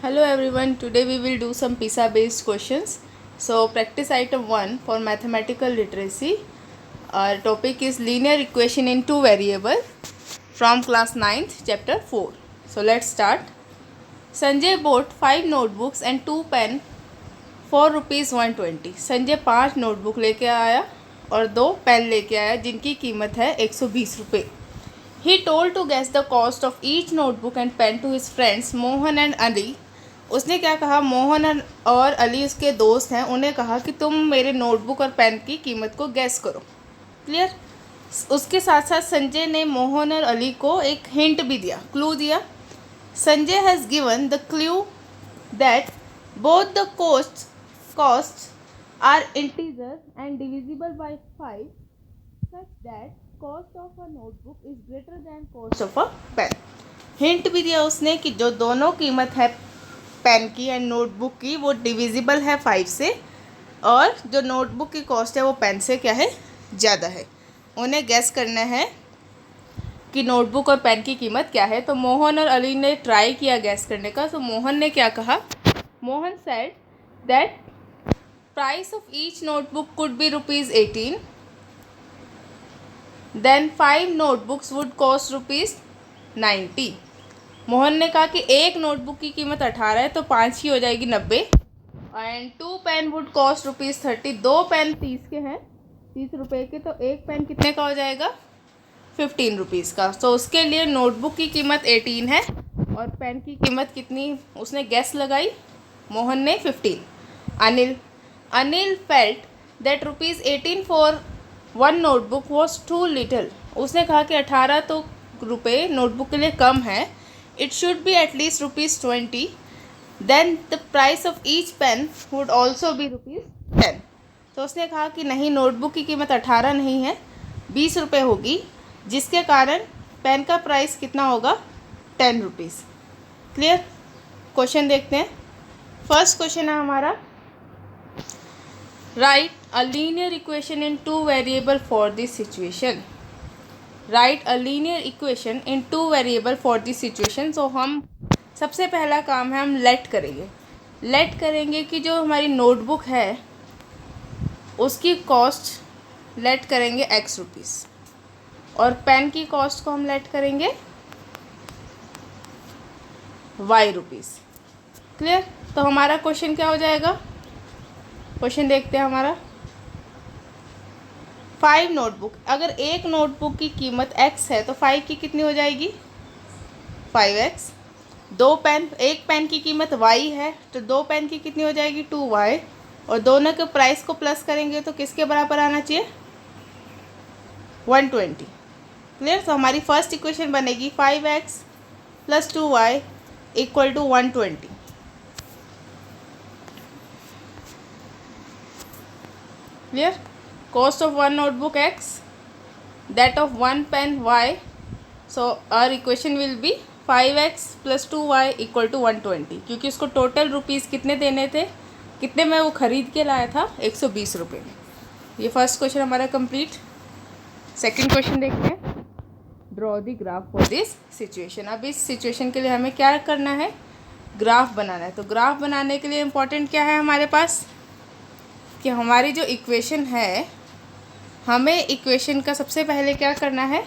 Hello everyone, today we will do some PISA based questions. So practice item 1 for mathematical literacy. Our topic is linear equation in two variable from class 9th chapter 4. So let's start. Sanjay bought 5 notebooks and 2 pen for rupees 120. Sanjay 5 notebook लेके आया और 2 pen लेके आया जिनकी कीमत है 120 रुपये. He told to guess the cost of each notebook and pen to his friends Mohan and Ali. उसने क्या कहा, मोहन और अली उसके दोस्त हैं, उन्हें कहा कि तुम मेरे नोटबुक और पेन की कीमत को गैस करो. क्लियर. उसके साथ साथ संजय ने मोहन और अली को एक हिंट भी दिया, क्लू दिया. Sanjay has given the clue that both the costs are integer and divisible by 5 such that cost of a notebook is greater than cost of a pen. Hint भी दिया उसने कि जो दोनों कीमत है पेन की एंड नोटबुक की वो डिविजिबल है 5 से, और जो नोटबुक की कॉस्ट है वो पेन से क्या है, ज़्यादा है. उन्हें गैस करना है कि नोटबुक और पेन की कीमत क्या है. तो मोहन और अली ने ट्राई किया गैस करने का. तो मोहन ने क्या कहा, Mohan said that price of each notebook could be ₹18. Then 5 notebooks would cost ₹90. Mohan ने कहा कि एक नोटबुक की कीमत 18 है तो 5 की हो जाएगी 90. And 2 pen would cost ₹30. 2 pen 30 के हैं, 30 रुपये के, तो एक पेन कितने का हो जाएगा, 15 रुपीज़ का. तो उसके लिए नोटबुक की कीमत 18 है और पेन की कीमत कितनी उसने गैस लगाई, मोहन ने 15. Anil felt that ₹18 for 1 notebook was too little. उसने कहा कि 18 तो रुपये नोटबुक के लिए कम है. It should be at least ₹20. Then the price of each pen would also be ₹10. तो उसने कहा कि नहीं, नोटबुक की कीमत 18 नहीं है, 20 रुपये होगी, जिसके कारण पेन का प्राइस कितना होगा, 10 रुपीज़. क्लियर. क्वेश्चन देखते हैं. फर्स्ट क्वेश्चन है हमारा, write a linear equation in two variable for this situation. Write a linear equation in two variable for this situation. So हम सबसे पहला काम है, हम लेट करेंगे कि जो हमारी नोटबुक है उसकी कॉस्ट लेट करेंगे x रुपीज़ और पेन की कॉस्ट को हम लेट करेंगे y रुपीज़. क्लियर. तो हमारा क्वेश्चन क्या हो जाएगा, क्वेश्चन देखते हैं हमारा. 5 नोटबुक, अगर एक नोटबुक की कीमत x है तो 5 की कितनी हो जाएगी, 5x. 2 पेन, एक पेन की कीमत y है तो 2 पेन की कितनी हो जाएगी, 2y. और दोनों के प्राइस को प्लस करेंगे तो किसके बराबर आना चाहिए, 120. क्लियर. तो हमारी फर्स्ट इक्वेशन बनेगी 5x + 2y = 120. Clear. Cost of 1 notebook x, that of 1 pen y. So our equation will be 5x + 2y = 120. क्योंकि उसको टोटल रुपीज़ कितने देने थे, कितने में वो ख़रीद के लाया था, 120 रुपये में. ये फर्स्ट क्वेश्चन हमारा कंप्लीट. सेकंड क्वेश्चन देखते हैं. Draw the graph for this situation. अब इस सिचुएशन के लिए हमें क्या करना है, ग्राफ बनाना है. तो ग्राफ बनाने के लिए इम्पोर्टेंट क्या है हमारे पास, कि हमारी जो इक्वेशन है, हमें इक्वेशन का सबसे पहले क्या करना है,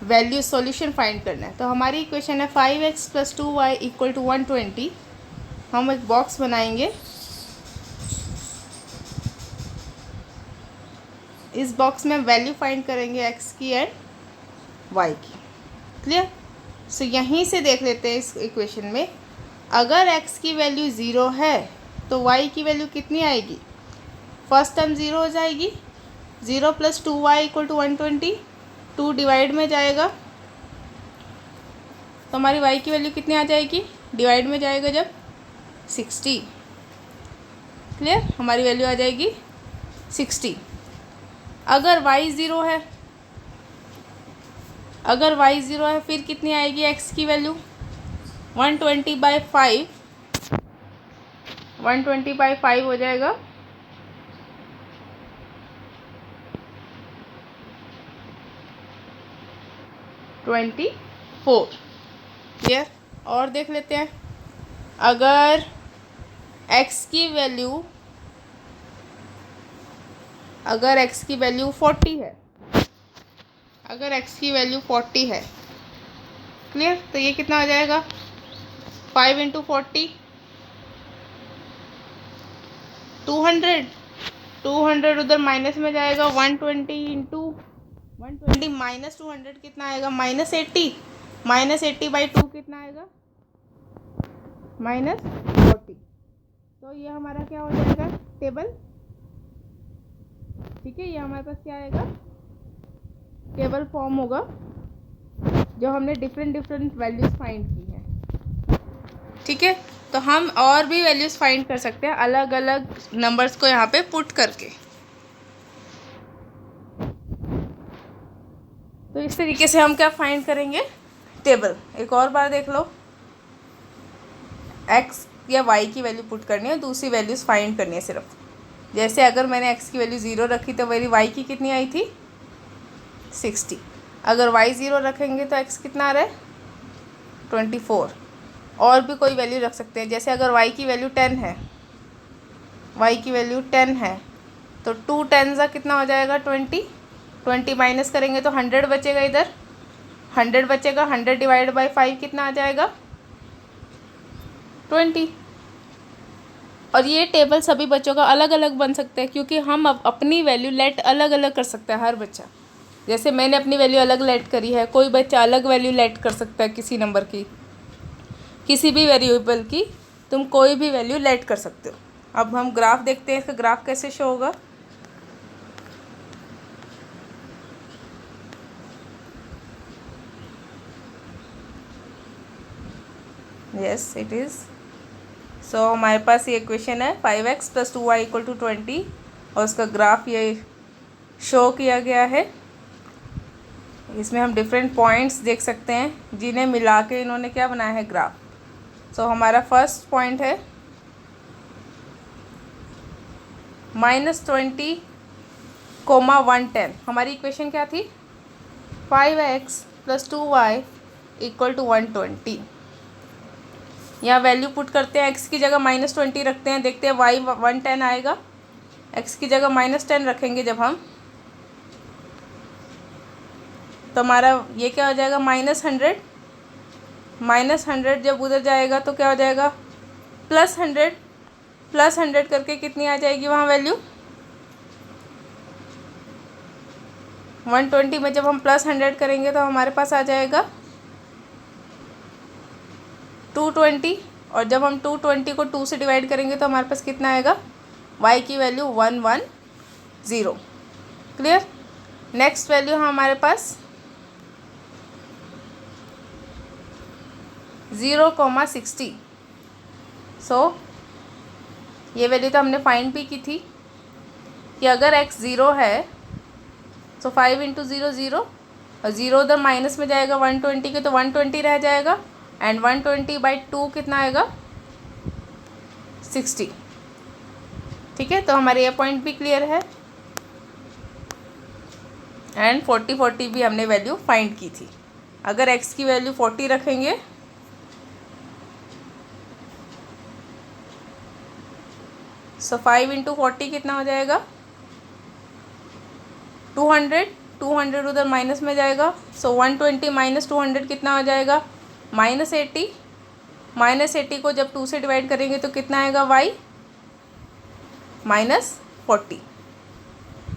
वैल्यू सॉल्यूशन फाइंड करना है. तो हमारी इक्वेशन है 5x + 2y = 120. हम एक बॉक्स बनाएंगे. इस बॉक्स में वैल्यू फाइंड करेंगे x की एंड y की. क्लियर. सो यहीं से देख लेते हैं इस इक्वेशन में, अगर x की वैल्यू 0 है तो y की वैल्यू कितनी आएगी, फर्स्ट टर्म 0 हो जाएगी. 0 + 2y = 120, 2 डिवाइड में जाएगा तो हमारी y की वैल्यू कितनी आ जाएगी, डिवाइड में जाएगा जब 60. क्लियर. हमारी वैल्यू आ जाएगी 60. अगर y 0 है, फिर कितनी आएगी x की वैल्यू, 120/5. 120/5 हो जाएगा 24. क्लियर. और देख लेते हैं. अगर x की वैल्यू 40 है, अगर x की वैल्यू 40 है, क्लियर, तो ये कितना हो जाएगा 5 इंटू 40 200, 200 उधर माइनस में जाएगा, 120 इंटू 120 माइनस 200 कितना आएगा -80, -80/2 कितना आएगा -40। तो ये हमारा क्या हो जाएगा टेबल, ठीक है, ये हमारे पास क्या आएगा टेबल फॉर्म होगा जो हमने डिफरेंट वैल्यूज फाइंड की है, ठीक है। तो हम और भी वैल्यूज फाइंड कर सकते हैं अलग अलग नंबर्स को यहाँ पे पुट करके। तो इस तरीके से हम क्या फाइंड करेंगे टेबल। एक और बार देख लो, x या y की वैल्यू पुट करनी है, दूसरी वैल्यूज फाइंड करनी है सिर्फ। जैसे अगर मैंने x की वैल्यू 0 रखी तो मेरी y की कितनी आई थी 60। अगर y 0 रखेंगे तो x कितना आ रहा है 24। और भी कोई वैल्यू रख सकते हैं, जैसे अगर y की वैल्यू 10 है, y की वैल्यू 10 है तो 2 10 कितना हो जाएगा 20, 20 माइनस करेंगे तो 100 बचेगा, इधर 100 बचेगा, 100 डिवाइड बाई 5 कितना आ जाएगा 20। और ये टेबल सभी बच्चों का अलग अलग बन सकता है, क्योंकि हम अपनी वैल्यू लेट अलग अलग कर सकते हैं हर बच्चा। जैसे मैंने अपनी वैल्यू अलग लेट करी है, कोई बच्चा अलग वैल्यू लेट कर सकता है किसी नंबर की, किसी भी वेरिएबल की तुम कोई भी वैल्यू लेट कर सकते हो। अब हम ग्राफ देखते हैं, इसका ग्राफ कैसे शो होगा। Yes it is. सो हमारे पास ये इक्वेशन है 5x + 2y = 20 और उसका ग्राफ ये शो किया गया है। इसमें हम डिफरेंट पॉइंट्स देख सकते हैं जिन्हें मिला के इन्होंने क्या बनाया है ग्राफ। सो हमारा फर्स्ट पॉइंट है -20, 110। हमारी इक्वेशन क्या थी 5x + 2y = 120। यहाँ वैल्यू पुट करते हैं, x की जगह -20 रखते हैं, देखते हैं y 110 आएगा। x की जगह -10 रखेंगे जब हम, तो हमारा ये क्या हो जाएगा -100, -100 जब उधर जाएगा तो क्या हो जाएगा +100, +100 करके कितनी आ जाएगी वहाँ वैल्यू 120 में। जब हम +100 करेंगे तो हमारे पास आ जाएगा 220, और जब हम 220 को 2 से डिवाइड करेंगे तो हमारे पास कितना आएगा y की वैल्यू 110। क्लियर। नेक्स्ट वैल्यू हमारे पास 0,60। सो ये वैल्यू तो हमने फाइंड भी की थी कि अगर x 0 है तो 5 इंटू 0 0, और 0 उधर माइनस में जाएगा 120 के, तो 120 रह जाएगा, एंड 120/2 कितना आएगा 60। ठीक है, तो हमारे ये पॉइंट भी क्लियर है। एंड 40 भी हमने वैल्यू फाइंड की थी। अगर x की वैल्यू 40 रखेंगे सो 5 इंटू 40 कितना हो जाएगा 200, 200 उधर माइनस में जाएगा, सो 120 माइनस 200 कितना हो जाएगा -80। -80 को जब 2 से डिवाइड करेंगे तो कितना आएगा y -40।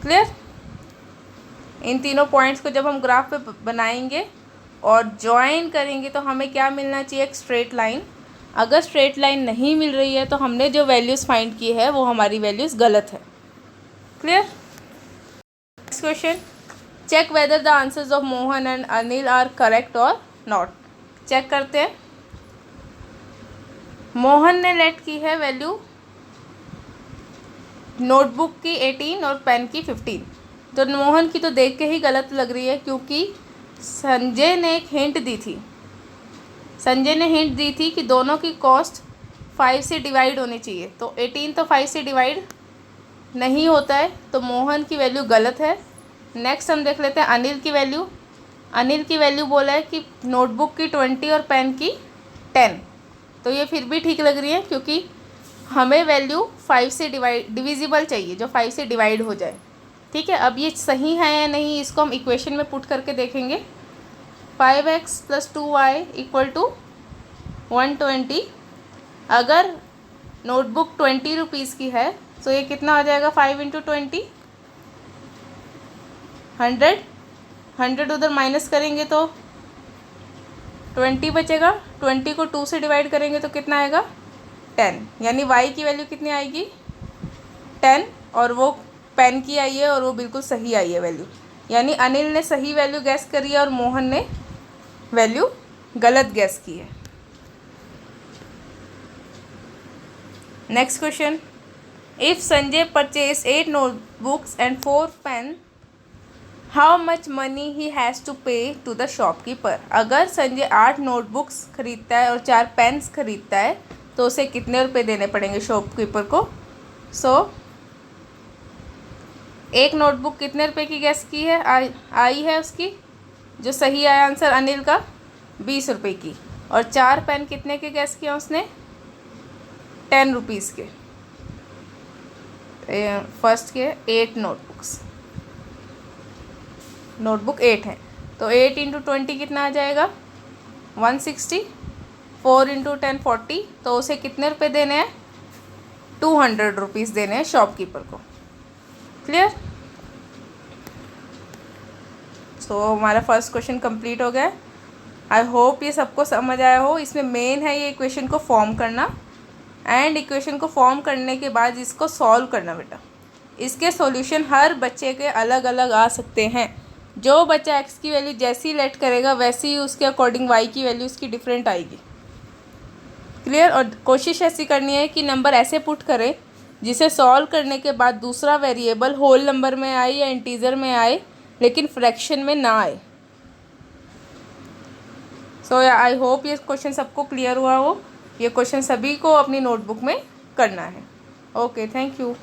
क्लियर। इन तीनों पॉइंट्स को जब हम ग्राफ पे बनाएंगे और ज्वाइन करेंगे तो हमें क्या मिलना चाहिए एक स्ट्रेट लाइन। अगर स्ट्रेट लाइन नहीं मिल रही है तो हमने जो वैल्यूज़ फाइंड की है वो हमारी वैल्यूज़ गलत है। Clear. Next question, check whether the answers of Mohan and Anil are correct और नॉट। चेक करते हैं। मोहन ने लेट की है वैल्यू नोटबुक की 18 और पेन की 15, तो मोहन की तो देख के ही गलत लग रही है, क्योंकि संजय ने एक हिंट दी थी। संजय ने हिंट दी थी कि दोनों की कॉस्ट 5 से डिवाइड होनी चाहिए, तो 18 तो 5 से डिवाइड नहीं होता है, तो मोहन की वैल्यू गलत है। नेक्स्ट हम देख लेते हैं अनिल की वैल्यू। अनिल की वैल्यू बोला है कि नोटबुक की 20 और पेन की 10, तो ये फिर भी ठीक लग रही है, क्योंकि हमें वैल्यू 5 से डिविजिबल चाहिए, जो 5 से डिवाइड हो जाए। ठीक है, अब ये सही है या नहीं इसको हम इक्वेशन में पुट करके देखेंगे। 5x + 2y = 120। अगर नोटबुक 20 रुपीज़ की है तो ये कितना हो जाएगा, 5 × 20 100। 100 उधर माइनस करेंगे तो 20 बचेगा। 20 को 2 से डिवाइड करेंगे तो कितना आएगा, 10। यानी y की वैल्यू कितनी आएगी, 10। और वो पेन की आई है और वो बिल्कुल सही आई है वैल्यू। यानी अनिल ने सही वैल्यू गैस करी है और मोहन ने वैल्यू गलत गैस की है। Next question, if Sanjay purchase 8 notebooks and 4 pen, how much money he has to pay to the shopkeeper. अगर संजय 8 नोटबुक्स खरीदता है और 4 पेन्स खरीदता है तो उसे कितने रुपए देने पड़ेंगे शॉपकीपर को। एक नोटबुक कितने रुपए की गैस की है, आई है उसकी, जो सही आया आंसर अनिल का 20 रुपये की। और 4 पेन कितने के गैस किया उसने, 10 रुपीज़ के। फर्स्ट के 8 नोटबुक 8 है, तो 8 × 20 कितना आ जाएगा, 160। 4 × 10 40। तो उसे कितने रुपए देने हैं, 200 रुपीज़ देने हैं शॉपकीपर को। क्लियर। सो हमारा फर्स्ट क्वेश्चन कंप्लीट हो गया। आई होप ये सबको समझ आया हो। इसमें मेन है ये इक्वेशन को फॉर्म करना, एंड इक्वेशन को फॉर्म करने के बाद इसको सॉल्व करना बेटा। इसके सॉल्यूशन हर बच्चे के अलग अलग आ सकते हैं। जो बच्चा एक्स की वैल्यू जैसी लेट करेगा वैसे ही उसके अकॉर्डिंग वाई की वैल्यू उसकी डिफरेंट आएगी। क्लियर। और कोशिश ऐसी करनी है कि नंबर ऐसे पुट करें जिसे सॉल्व करने के बाद दूसरा वेरिएबल होल नंबर में आए या इंटीजर में आए, लेकिन फ्रैक्शन में ना आए। सो आई होप ये क्वेश्चन सबको क्लियर हुआ हो। ये क्वेश्चन सभी को अपनी नोटबुक में करना है। Okay, thank you.